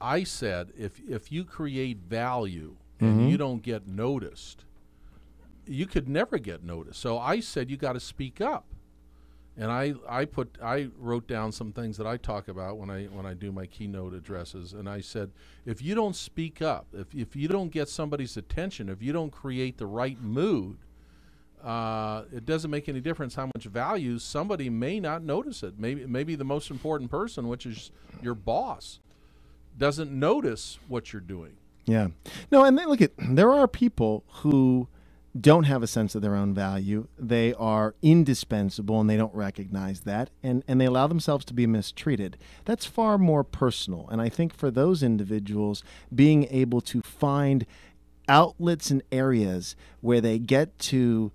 I said, if you create value and you don't get noticed, you could never get noticed. So I said you got to speak up. And I wrote down some things that I talk about when I do my keynote addresses, and I said, if you don't speak up, if you don't get somebody's attention, if you don't create the right mood, it doesn't make any difference how much value somebody may not notice it. Maybe the most important person, which is your boss, doesn't notice what you're doing. Yeah. No, and then there are people who don't have a sense of their own value. They are indispensable and they don't recognize that, and they allow themselves to be mistreated. That's far more personal. And I think for those individuals, being able to find outlets and areas where they get to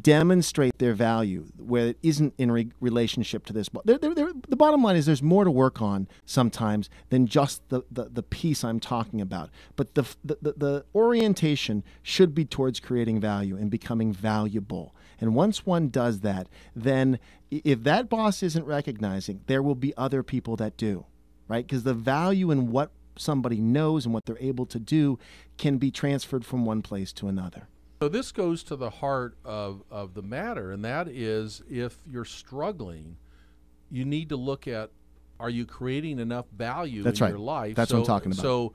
demonstrate their value, where it isn't in relationship to this. The bottom line is there's more to work on sometimes than just the piece I'm talking about. But the orientation should be towards creating value and becoming valuable. And once one does that, then if that boss isn't recognizing, there will be other people that do, right? Because the value in what somebody knows and what they're able to do can be transferred from one place to another. So this goes to the heart of the matter, and that is, if you're struggling, you need to look at, are you creating enough value in your life? That's what I'm talking about. So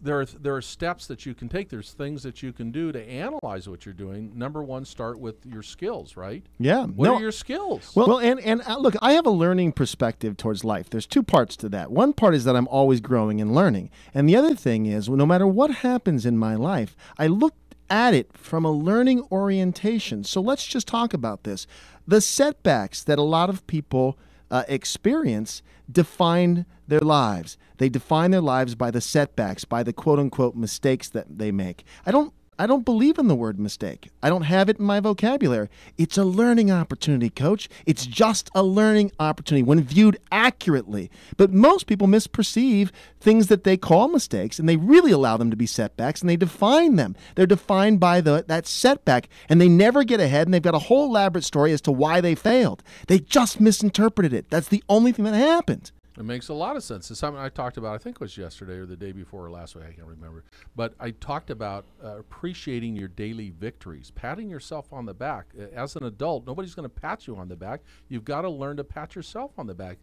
there are steps that you can take. There's things that you can do to analyze what you're doing. Number one, start with your skills, right? Yeah. What are your skills? Well, and look, I have a learning perspective towards life. There's two parts to that. One part is that I'm always growing and learning. And the other thing is, no matter what happens in my life, I look at it from a learning orientation. So let's just talk about this. The setbacks that a lot of people experience define their lives. They define their lives by the setbacks, by the quote-unquote mistakes that they make. I don't believe in the word mistake. I don't have it in my vocabulary. It's a learning opportunity, Coach. It's just a learning opportunity when viewed accurately. But most people misperceive things that they call mistakes, and they really allow them to be setbacks, and they define them. They're defined by that setback, and they never get ahead, and they've got a whole elaborate story as to why they failed. They just misinterpreted it. That's the only thing that happened. It makes a lot of sense. It's something I talked about, I think it was yesterday or the day before or last week, I can't remember. But I talked about appreciating your daily victories, patting yourself on the back. As an adult, nobody's going to pat you on the back. You've got to learn to pat yourself on the back.